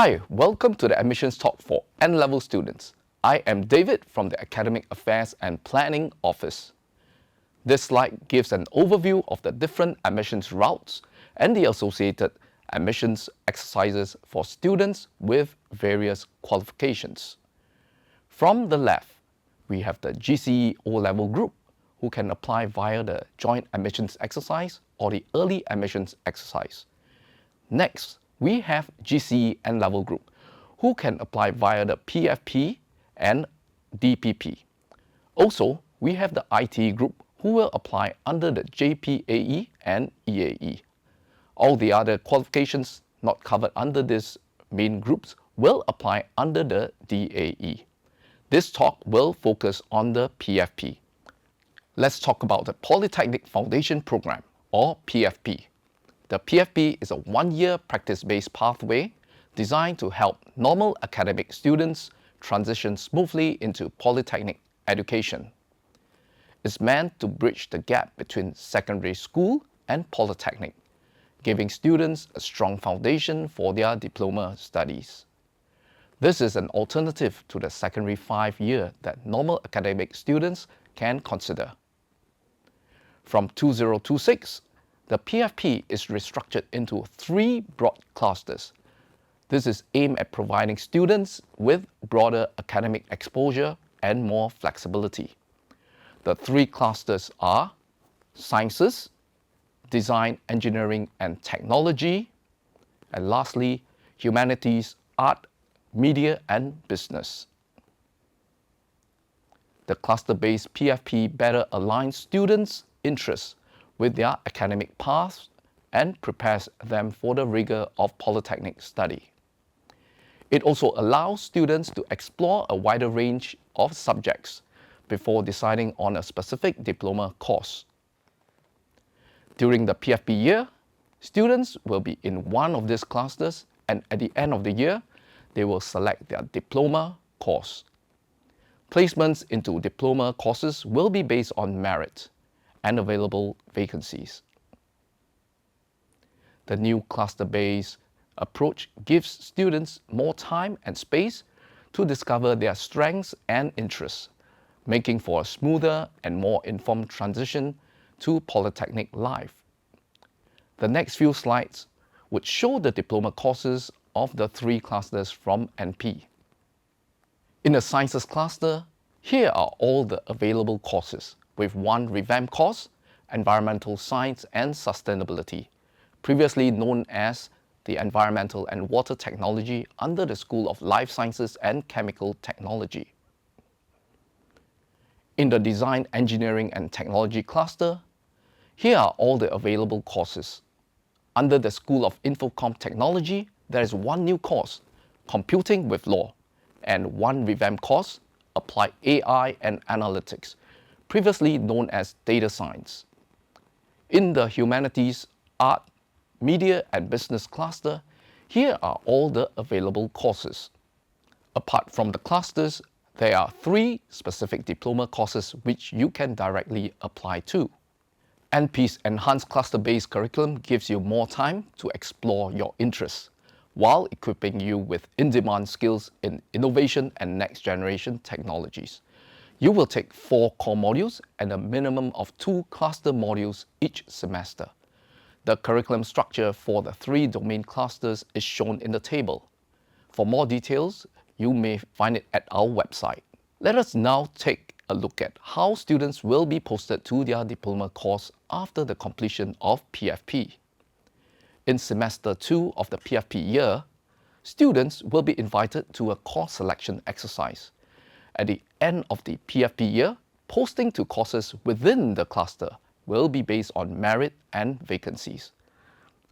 Hi, welcome to the admissions talk for N-level students. I am David from the Academic Affairs and Planning Office. This slide gives an overview of the different admissions routes and the associated admissions exercises for students with various qualifications. From the left, we have the GCE O-level group who can apply via the joint admissions exercise or the early admissions exercise. Next, we have GCE N-level group who can apply via the PFP and DPP. Also, we have the IT group who will apply under the JPAE and EAE. All the other qualifications not covered under these main groups will apply under the DAE. This talk will focus on the PFP. Let's talk about the Polytechnic Foundation Program, or PFP. The PFP is a one-year practice-based pathway designed to help normal academic students transition smoothly into polytechnic education. It's meant to bridge the gap between secondary school and polytechnic, giving students a strong foundation for their diploma studies. This is an alternative to the secondary 5-year that normal academic students can consider. From 2026, the PFP is restructured into 3 broad clusters. This is aimed at providing students with broader academic exposure and more flexibility. The 3 clusters are Sciences, Design, Engineering and Technology, and lastly, Humanities, Art, Media and Business. The cluster-based PFP better aligns students' interests with their academic paths and prepares them for the rigor of polytechnic study. It also allows students to explore a wider range of subjects before deciding on a specific diploma course. During the PFP year, students will be in one of these clusters, and at the end of the year, they will select their diploma course. Placements into diploma courses will be based on merit and available vacancies. The new cluster-based approach gives students more time and space to discover their strengths and interests, making for a smoother and more informed transition to polytechnic life. The next few slides would show the diploma courses of the 3 clusters from NP. In the Sciences cluster, here are all the available courses, with 1 revamped course, Environmental Science and Sustainability, previously known as the Environmental and Water Technology under the School of Life Sciences and Chemical Technology. In the Design, Engineering and Technology cluster, here are all the available courses. Under the School of Infocom Technology, there is 1 new course, Computing with Law, and 1 revamped course, Applied AI and Analytics, previously known as Data Science. In the Humanities, Art, Media and Business cluster, here are all the available courses. Apart from the clusters, there are 3 specific diploma courses which you can directly apply to. NP's enhanced cluster-based curriculum gives you more time to explore your interests, while equipping you with in-demand skills in innovation and next-generation technologies. You will take 4 core modules and a minimum of 2 cluster modules each semester. The curriculum structure for the 3 domain clusters is shown in the table. For more details, you may find it at our website. Let us now take a look at how students will be posted to their diploma course after the completion of PFP. In semester 2 of the PFP year, students will be invited to a course selection exercise. At the end of the PFP year, posting to courses within the cluster will be based on merit and vacancies.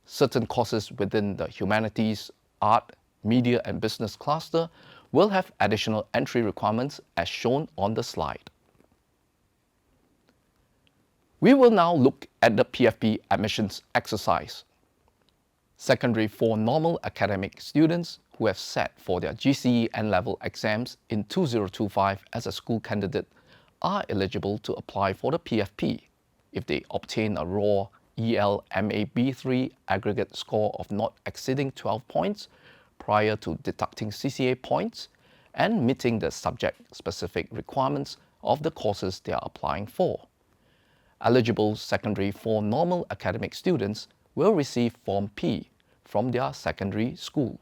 Certain courses within the Humanities, Art, Media and Business cluster will have additional entry requirements as shown on the slide. We will now look at the PFP admissions exercise. Secondary 4 normal academic students who have sat for their GCE N-level exams in 2025 as a school candidate are eligible to apply for the PFP if they obtain a raw ELMA B3 aggregate score of not exceeding 12 points prior to deducting CCA points and meeting the subject-specific requirements of the courses they are applying for. Eligible Secondary 4 normal academic students will receive Form P from their secondary school.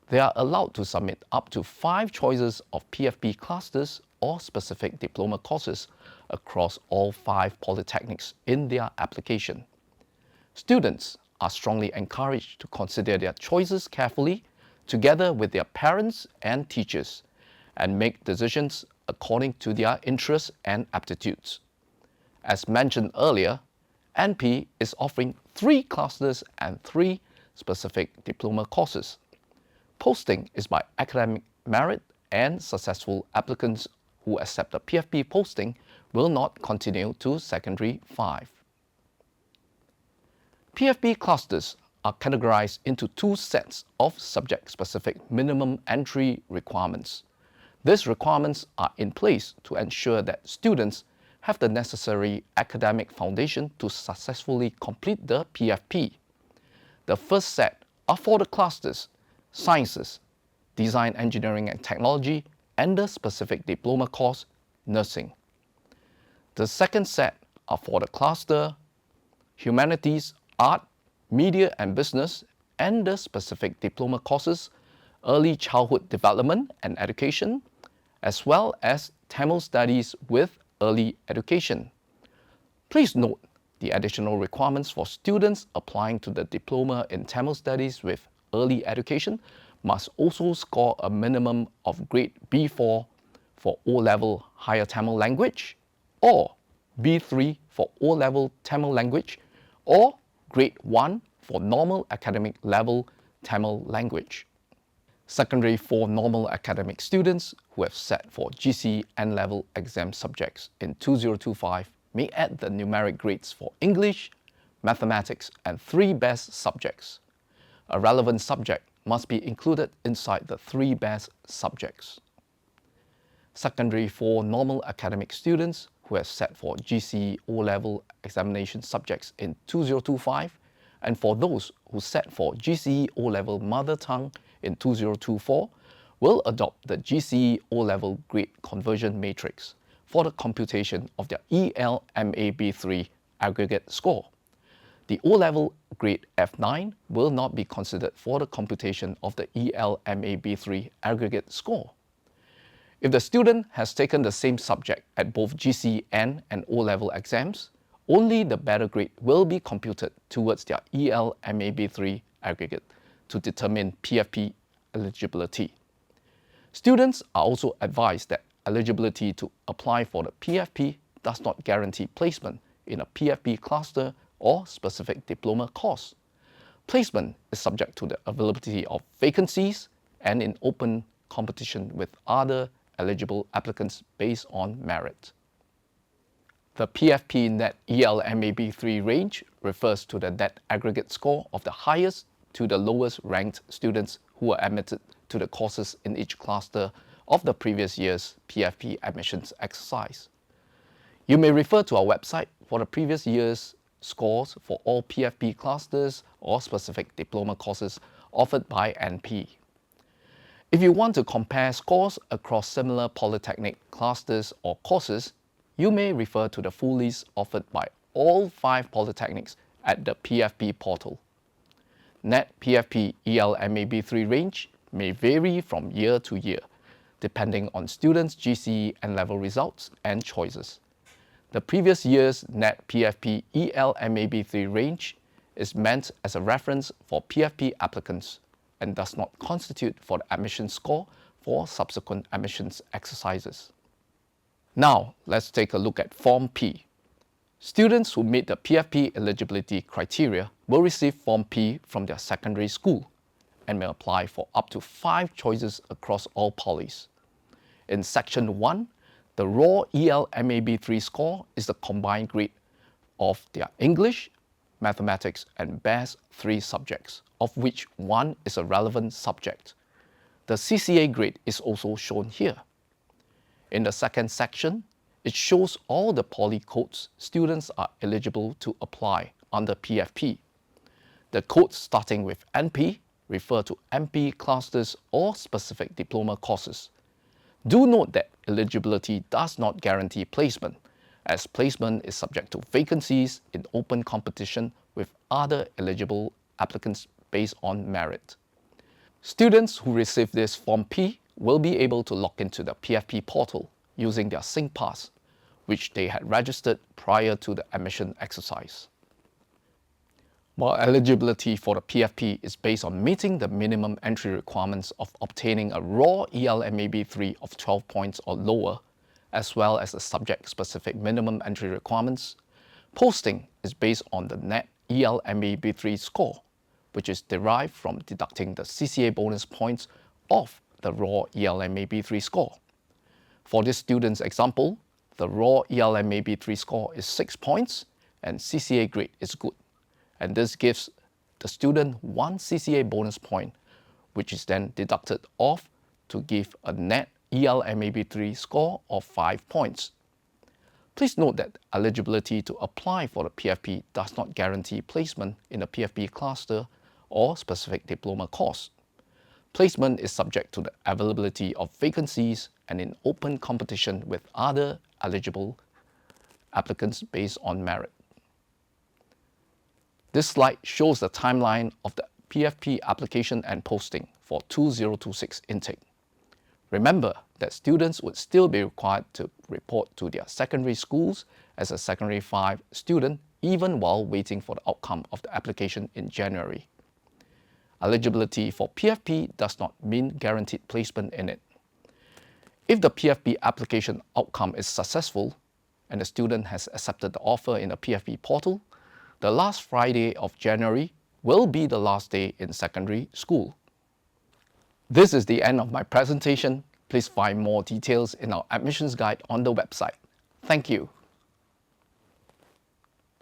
They are allowed to submit up to 5 choices of PFP clusters or specific diploma courses across all 5 polytechnics in their application. Students are strongly encouraged to consider their choices carefully together with their parents and teachers and make decisions according to their interests and aptitudes. As mentioned earlier, NP is offering 3 clusters and 3 specific diploma courses. Posting is by academic merit, and successful applicants who accept a PFP posting will not continue to Secondary 5. PFP clusters are categorized into 2 sets of subject-specific minimum entry requirements. These requirements are in place to ensure that students have the necessary academic foundation to successfully complete the PFP. The first set are for the clusters Sciences, Design, Engineering and Technology, and the specific diploma course, Nursing. The second set are for the cluster Humanities, Art, Media and Business, and the specific diploma courses, Early Childhood Development and Education, as well as Tamil Studies with Early Education. Please note the additional requirements for students applying to the Diploma in Tamil Studies with Early Education must also score a minimum of grade B4 for O-level Higher Tamil Language, or B3 for O-level Tamil Language, or grade 1 for normal academic level Tamil Language. Secondary 4 normal academic students who have sat for GCE N-level exam subjects in 2025 may add the numeric grades for English, Mathematics, and 3 best subjects. A relevant subject must be included inside the 3 best subjects. Secondary 4 normal academic students who have sat for GCE O-level examination subjects in 2025, and for those who sat for GCE O-level Mother Tongue in 2024 will adopt the GCE O-level grade conversion matrix for the computation of their ELMAB3 aggregate score. The O-level grade F9 will not be considered for the computation of the ELMAB3 aggregate score. If the student has taken the same subject at both GCE N and O-level exams, only the better grade will be computed towards their ELMAB3 aggregate to determine PFP eligibility. Students are also advised that eligibility to apply for the PFP does not guarantee placement in a PFP cluster or specific diploma course. Placement is subject to the availability of vacancies and in open competition with other eligible applicants based on merit. The PFP Net ELMAB3 range refers to the net aggregate score of the highest to the lowest ranked students who are admitted to the courses in each cluster of the previous year's PFP admissions exercise. You may refer to our website for the previous year's scores for all PFP clusters or specific diploma courses offered by NP. If you want to compare scores across similar polytechnic clusters or courses, you may refer to the full list offered by all 5 polytechnics at the PFP portal. Net PFP ELMAB3 range may vary from year to year, depending on students' GCE N-level results and choices. The previous year's net PFP ELMAB3 range is meant as a reference for PFP applicants and does not constitute for the admission score for subsequent admissions exercises. Now, let's take a look at Form P. Students who meet the PFP eligibility criteria will receive Form P from their secondary school and may apply for up to 5 choices across all polys. In Section 1, the raw ELMAB3 score is the combined grade of their English, Mathematics, and Best 3 subjects, of which 1 is a relevant subject. The CCA grade is also shown here. In the second section, it shows all the poly codes students are eligible to apply under PFP. The codes starting with NP refer to MP clusters or specific diploma courses. Do note that eligibility does not guarantee placement, as placement is subject to vacancies in open competition with other eligible applicants based on merit. Students who receive this Form P will be able to log into the PFP portal using their SingPass, which they had registered prior to the admission exercise. While eligibility for the PFP is based on meeting the minimum entry requirements of obtaining a raw ELMAB3 of 12 points or lower, as well as the subject-specific minimum entry requirements, posting is based on the net ELMAB3 score, which is derived from deducting the CCA bonus points of the raw ELMAB3 score. For this student's example, the raw ELMAB3 score is 6 points and CCA grade is good, and this gives the student 1 CCA bonus point, which is then deducted off to give a net ELMAB3 score of 5 points. Please note that eligibility to apply for the PFP does not guarantee placement in a PFP cluster or specific diploma course. Placement is subject to the availability of vacancies and in open competition with other eligible applicants based on merit. This slide shows the timeline of the PFP application and posting for 2026 intake. Remember that students would still be required to report to their secondary schools as a Secondary 5 student even while waiting for the outcome of the application in January. Eligibility for PFP does not mean guaranteed placement in it. If the PFP application outcome is successful and the student has accepted the offer in the PFP portal, the last Friday of January will be the last day in secondary school. This is the end of my presentation. Please find more details in our admissions guide on the website. Thank you.